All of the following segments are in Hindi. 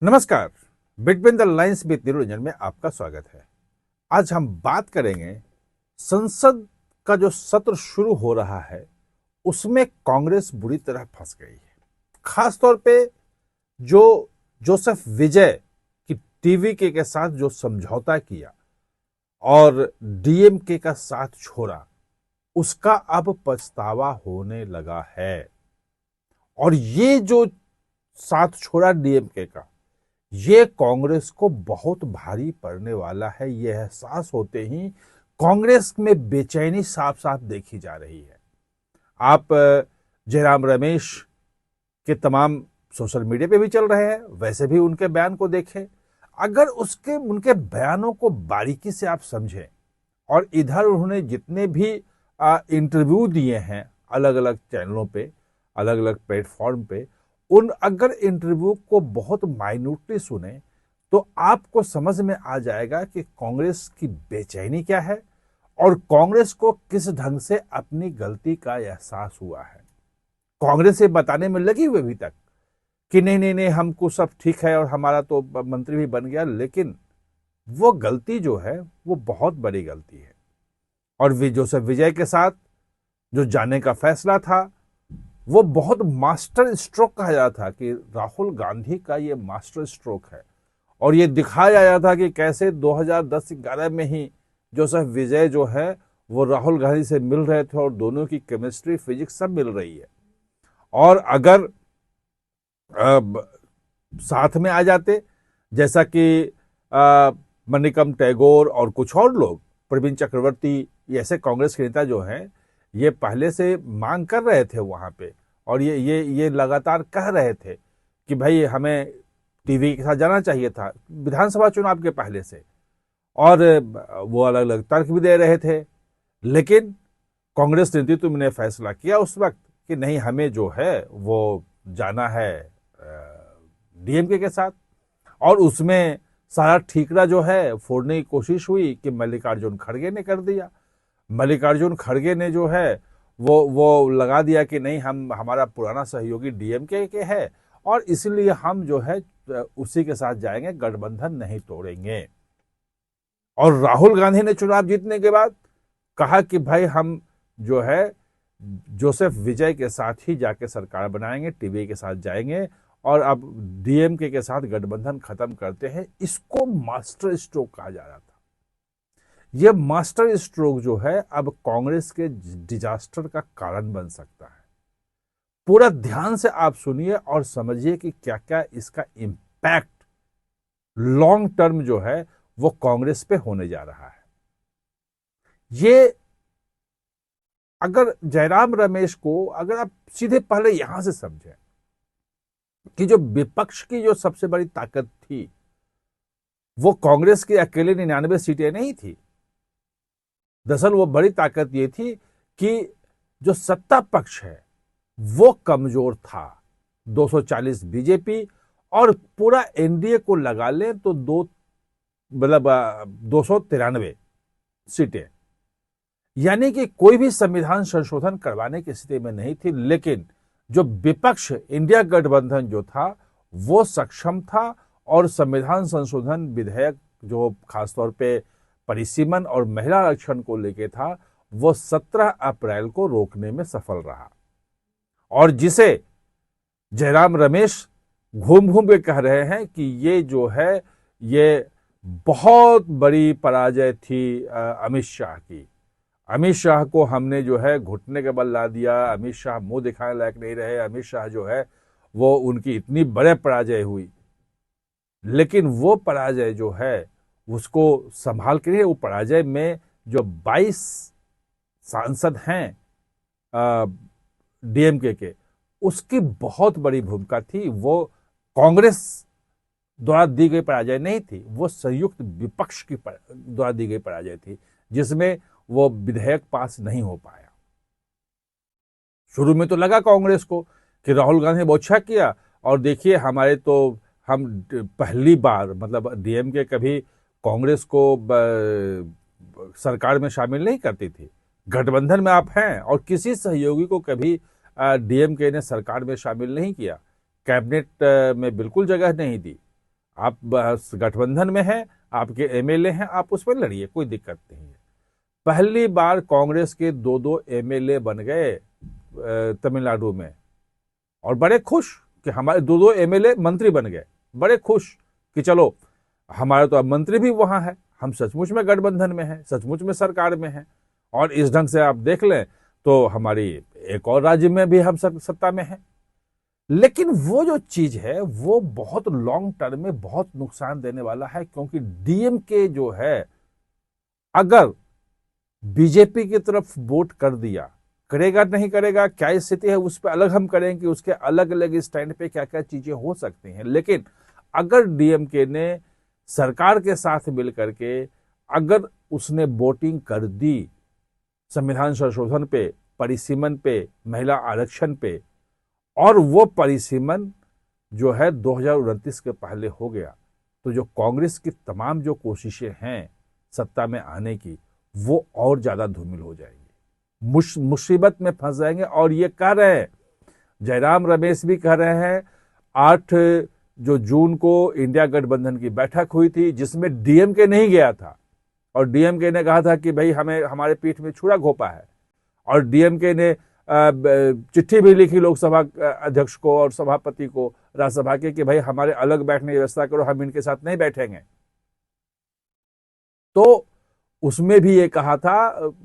नमस्कार। Between the lines with Niranjan में आपका स्वागत है। आज हम बात करेंगे संसद का जो सत्र शुरू हो रहा है उसमें कांग्रेस बुरी तरह फंस गई है। खास तौर पे जो जोसेफ विजय की टीवीके के साथ जो समझौता किया और डीएमके का साथ छोड़ा, उसका अब पछतावा होने लगा है। और ये जो साथ छोड़ा डीएमके का, ये कांग्रेस को बहुत भारी पड़ने वाला है। यह एहसास होते ही कांग्रेस में बेचैनी साफ साफ देखी जा रही है। आप जयराम रमेश के तमाम सोशल मीडिया पे भी चल रहे हैं, वैसे भी उनके बयान को देखें। अगर उनके बयानों को बारीकी से आप समझें और इधर उन्होंने जितने भी इंटरव्यू दिए हैं अलग अलग चैनलों पे, अलग अलग प्लेटफॉर्म पे, उन अगर इंटरव्यू को बहुत माइन्यूटली सुने तो आपको समझ में आ जाएगा कि कांग्रेस की बेचैनी क्या है और कांग्रेस को किस ढंग से अपनी गलती का एहसास हुआ है। कांग्रेस ये बताने में लगी हुई अभी तक कि नहीं नहीं नहीं, हमको सब ठीक है और हमारा तो मंत्री भी बन गया, लेकिन वो गलती जो है वो बहुत बड़ी गलती है। और जोसेफ विजय के साथ जो जाने का फैसला था वो बहुत मास्टर स्ट्रोक कहा जाता था कि राहुल गांधी का ये मास्टर स्ट्रोक है। और ये दिखाया जाता था कि कैसे 2010-11 में ही जोसेफ विजय जो है वो राहुल गांधी से मिल रहे थे और दोनों की केमिस्ट्री, फिजिक्स सब मिल रही है। और अगर साथ में आ जाते, जैसा कि मणिकम टैगोर और कुछ और लोग, प्रवीण चक्रवर्ती, ऐसे कांग्रेस के नेता जो हैं, ये पहले से मांग कर रहे थे वहां पे और ये लगातार कह रहे थे कि भाई हमें टीवी के साथ जाना चाहिए था विधानसभा चुनाव के पहले से, और वो अलग अलग तर्क भी दे रहे थे। लेकिन कांग्रेस नेतृत्व ने फैसला किया उस वक्त कि नहीं, हमें जो है वो जाना है डीएमके के साथ। और उसमें सारा ठीकरा जो है फोड़ने की कोशिश हुई कि मल्लिकार्जुन खड़गे ने कर दिया। मल्लिकार्जुन खड़गे ने जो है वो लगा दिया कि नहीं, हमारा पुराना सहयोगी डीएमके के है और इसलिए हम जो है उसी के साथ जाएंगे, गठबंधन नहीं तोड़ेंगे। और राहुल गांधी ने चुनाव जीतने के बाद कहा कि भाई हम जो है जोसेफ विजय के साथ ही जाके सरकार बनाएंगे, टीवी के साथ जाएंगे और अब डीएमके के साथ गठबंधन खत्म करते हैं। इसको मास्टर स्ट्रोक कहा जा रहा था। यह मास्टर स्ट्रोक जो है अब कांग्रेस के डिजास्टर का कारण बन सकता है। पूरा ध्यान से आप सुनिए और समझिए कि क्या क्या इसका इंपैक्ट लॉन्ग टर्म जो है वो कांग्रेस पे होने जा रहा है। ये अगर जयराम रमेश को अगर आप सीधे पहले यहां से समझें कि जो विपक्ष की जो सबसे बड़ी ताकत थी वो कांग्रेस की अकेले 99 सीटें नहीं थी। दरअसल वो बड़ी ताकत ये थी कि जो सत्ता पक्ष है वो कमजोर था। 240 बीजेपी और पूरा एनडीए को लगा ले तो 293 सीटें, यानी कि कोई भी संविधान संशोधन करवाने की स्थिति में नहीं थी। लेकिन जो विपक्ष इंडिया गठबंधन जो था वो सक्षम था और संविधान संशोधन विधेयक जो खासतौर पे परिसीमन और महिला आरक्षण को लेके था वो 17 अप्रैल को रोकने में सफल रहा। और जिसे जयराम रमेश घूम घूम के कह रहे हैं कि ये जो है ये बहुत बड़ी पराजय थी अमित शाह की। अमित शाह को हमने जो है घुटने के बल ला दिया, अमित शाह मुंह दिखाने लायक नहीं रहे, अमित शाह जो है वो उनकी इतनी बड़े पराजय हुई। लेकिन वो पराजय जो है उसको संभाल के लिए, वो पराजय में जो 22 सांसद हैं डीएमके के, उसकी बहुत बड़ी भूमिका थी। वो कांग्रेस द्वारा दी गई पराजय नहीं थी, वो संयुक्त विपक्ष की द्वारा दी गई पराजय थी जिसमें वो विधेयक पास नहीं हो पाया। शुरू में तो लगा कांग्रेस को कि राहुल गांधी ने बहुत अच्छा किया और देखिए हमारे तो हम पहली बार, मतलब डीएमके कभी कांग्रेस को सरकार में शामिल नहीं करती थी, गठबंधन में आप हैं और किसी सहयोगी को कभी डीएमके ने सरकार में शामिल नहीं किया, कैबिनेट में बिल्कुल जगह नहीं दी। आप बस गठबंधन में हैं, आपके एमएलए हैं, आप उस पर लड़िए, कोई दिक्कत नहीं है। पहली बार कांग्रेस के दो दो एमएलए बन गए तमिलनाडु में, और बड़े खुश कि हमारे दो दो एमएलए मंत्री बन गए। बड़े खुश कि चलो हमारे तो अब मंत्री भी वहां है, हम सचमुच में गठबंधन में हैं, सचमुच में सरकार में हैं। और इस ढंग से आप देख लें तो हमारी एक और राज्य में भी हम सत्ता में हैं। लेकिन वो जो चीज है वो बहुत लॉन्ग टर्म में बहुत नुकसान देने वाला है, क्योंकि डीएमके जो है अगर बीजेपी की तरफ वोट कर दिया, करेगा नहीं करेगा क्या स्थिति है उस पर अलग हम करेंगे कि उसके अलग अलग स्टैंड पे क्या क्या चीजें हो सकती हैं। लेकिन अगर डीएमके ने सरकार के साथ मिलकर के अगर उसने वोटिंग कर दी संविधान संशोधन पे, परिसीमन पे, महिला आरक्षण पे, और वो परिसीमन जो है 2029 के पहले हो गया, तो जो कांग्रेस की तमाम जो कोशिशें हैं सत्ता में आने की वो और ज्यादा धूमिल हो जाएंगी, मुसीबत में फंस जाएंगे। और ये कह रहे हैं, जयराम रमेश भी कह रहे हैं, 8 जो जून को इंडिया गठबंधन की बैठक हुई थी जिसमें डीएमके नहीं गया था, और डीएमके ने कहा था कि भाई हमें हमारे पीठ में छुरा घोंपा है, और डीएमके ने चिट्ठी भी लिखी लोकसभा अध्यक्ष को और सभापति को राज्यसभा के कि भाई हमारे अलग बैठने की व्यवस्था करो, हम इनके साथ नहीं बैठेंगे। तो उसमें भी ये कहा था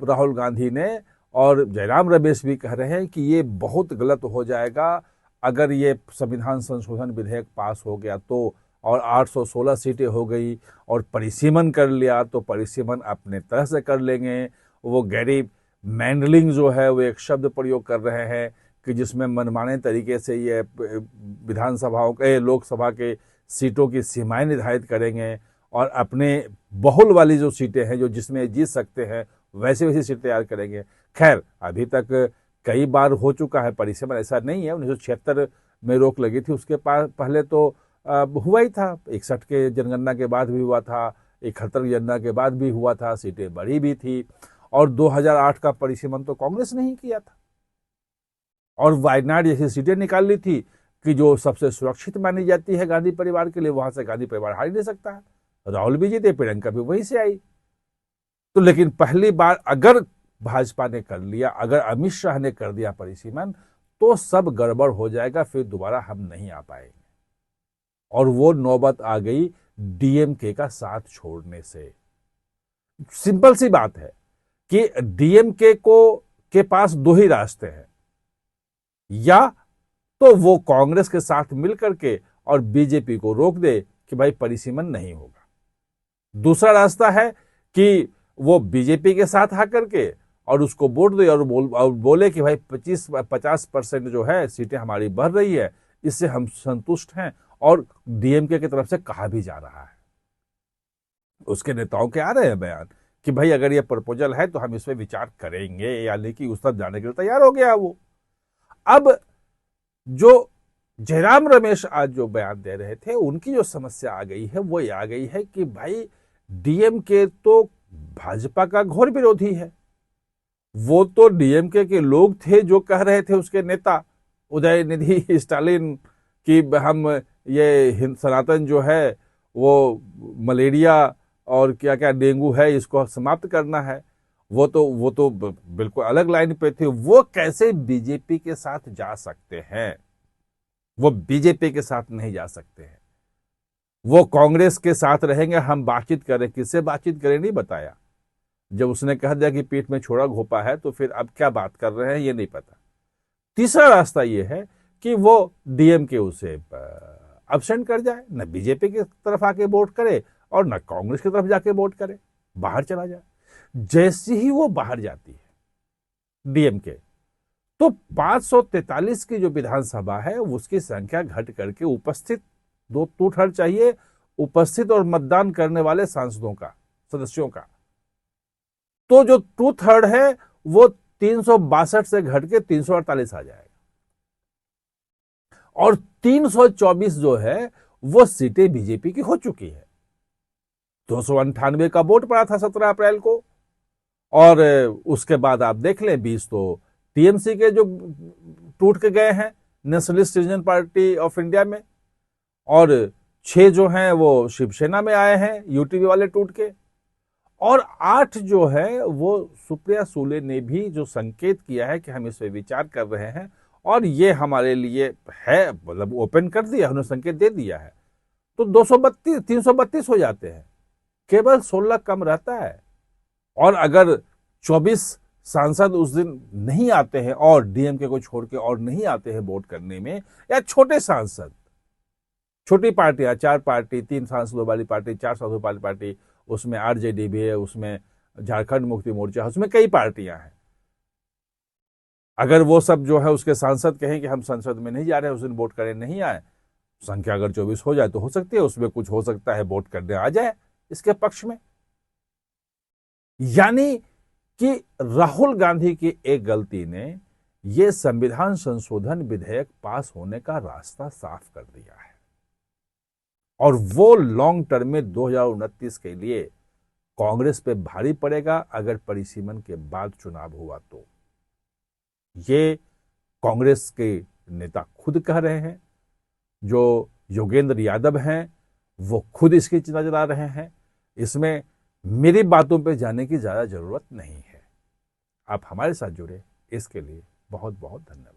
राहुल गांधी ने, और जयराम रमेश भी कह रहे हैं कि ये बहुत गलत हो जाएगा अगर ये संविधान संशोधन विधेयक पास हो गया तो, और 816 सीटें हो गई और परिसीमन कर लिया तो परिसीमन अपने तरह से कर लेंगे। वो गैरी मैंडलिंग जो है वो एक शब्द प्रयोग कर रहे हैं कि जिसमें मनमाने तरीके से ये विधानसभाओं के, लोकसभा के सीटों की सीमाएं निर्धारित करेंगे, और अपने बहुल वाली जो सीटें हैं जो जिसमें जीत सकते हैं वैसे वैसी सीट तैयार करेंगे। खैर अभी तक कई बार हो चुका है परिसीमन, ऐसा नहीं है। 1976 में रोक लगी थी, उसके पहले तो हुआ ही था, 61 के जनगणना के बाद भी हुआ था, 71 की जनगणना के बाद भी हुआ था, सीटें बढ़ी भी थी। और 2008 का परिसीमन तो कांग्रेस ने ही किया था, और वायनाड जैसी सीटें निकाल ली थी कि जो सबसे सुरक्षित मानी जाती है गांधी परिवार के लिए, वहां से गांधी परिवार हार ही नहीं सकता है। राहुल भी जीते, प्रियंका भी वहीं से आई। तो लेकिन पहली बार अगर भाजपा ने कर लिया, अगर अमित शाह ने कर दिया परिसीमन, तो सब गड़बड़ हो जाएगा, फिर दोबारा हम नहीं आ पाएंगे। और वो नौबत आ गई डीएमके का साथ छोड़ने से। सिंपल सी बात है कि डीएमके के पास दो ही रास्ते हैं, या तो वो कांग्रेस के साथ मिलकर के और बीजेपी को रोक दे कि भाई परिसीमन नहीं होगा। दूसरा रास्ता है कि वो बीजेपी के साथ आकर के और उसको वोट दे और बोले कि भाई 50% जो है सीटें हमारी बढ़ रही है, इससे हम संतुष्ट हैं, और डीएमके की तरफ से कहा भी जा रहा है, उसके नेताओं के आ रहे हैं बयान कि भाई अगर ये प्रपोजल है तो हम इस पर विचार करेंगे, यानी कि उस तरफ जाने के लिए तैयार हो गया वो। अब जो जयराम रमेश आज जो बयान दे रहे थे, उनकी जो समस्या आ गई है वो ये आ गई है कि भाई डीएमके तो भाजपा का घोर विरोधी है। वो तो डीएमके के लोग थे जो कह रहे थे, उसके नेता उदयनिधि स्टालिन, कि हम ये सनातन जो है वो मलेरिया और क्या क्या डेंगू है इसको समाप्त करना है। वो तो बिल्कुल अलग लाइन पे थे। वो कैसे बीजेपी के साथ जा सकते हैं? वो बीजेपी के साथ नहीं जा सकते हैं, वो कांग्रेस के साथ रहेंगे। हम बातचीत करें, किससे बातचीत करें नहीं बताया। जब उसने कह दिया कि पीठ में छोड़ा घोपा है, तो फिर अब क्या बात कर रहे हैं ये नहीं पता। तीसरा रास्ता ये है कि वो डीएमके उसे अब्सेंट कर जाए, न बीजेपी की तरफ आके वोट करे और न कांग्रेस की तरफ जाके वोट करे, बाहर चला जाए। जैसे ही वो बाहर जाती है डीएमके, तो 543 की जो विधानसभा है उसकी संख्या घट करके उपस्थित 2/3 चाहिए, उपस्थित और मतदान करने वाले सांसदों का, सदस्यों का। तो जो 2/3 है वो 362 से घट के 348 आ जाएगा, और 324 जो है वो सीटें बीजेपी की हो चुकी है। 298 का वोट पड़ा था 17 अप्रैल को, और उसके बाद आप देख लें 20 तो टीएमसी के जो टूट के गए हैं, nationalist citizen party of India में, और 6 जो हैं वो शिवसेना में आए हैं यूटीवी वाले टूट के, और 8 जो है वो सुप्रिया सुले ने भी जो संकेत किया है कि हम इस पे विचार कर रहे हैं और ये हमारे लिए है, मतलब ओपन कर दिया, उन्होंने संकेत दे दिया है, तो 232 332 हो जाते हैं। केवल 16 कम रहता है। और अगर 24 सांसद उस दिन नहीं आते हैं और डीएमके को छोड़ के और नहीं आते हैं वोट करने में, या छोटे सांसद, छोटी पार्टियां, 4 पार्टी, 3 सांसदों वाली पार्टी, 4 सांसदों वाली पार्टी, उसमें आरजेडी भी है, उसमें झारखंड मुक्ति मोर्चा है, उसमें कई पार्टियां हैं। अगर वो सब जो है उसके सांसद कहें कि हम संसद में नहीं जा रहे, उस दिन वोट करने नहीं आए, संख्या अगर 24 हो जाए तो हो सकती है उसमें कुछ हो सकता है वोट करने आ जाए इसके पक्ष में। यानी कि राहुल गांधी की एक गलती ने यह संविधान संशोधन विधेयक पास होने का रास्ता साफ कर दिया है, और वो लॉन्ग टर्म में 2029 के लिए कांग्रेस पे भारी पड़ेगा अगर परिसीमन के बाद चुनाव हुआ तो। ये कांग्रेस के नेता खुद कह रहे हैं, जो योगेंद्र यादव हैं वो खुद इसकी चिंता जता रहे हैं। इसमें मेरी बातों पे जाने की ज्यादा जरूरत नहीं है। आप हमारे साथ जुड़े, इसके लिए बहुत बहुत धन्यवाद।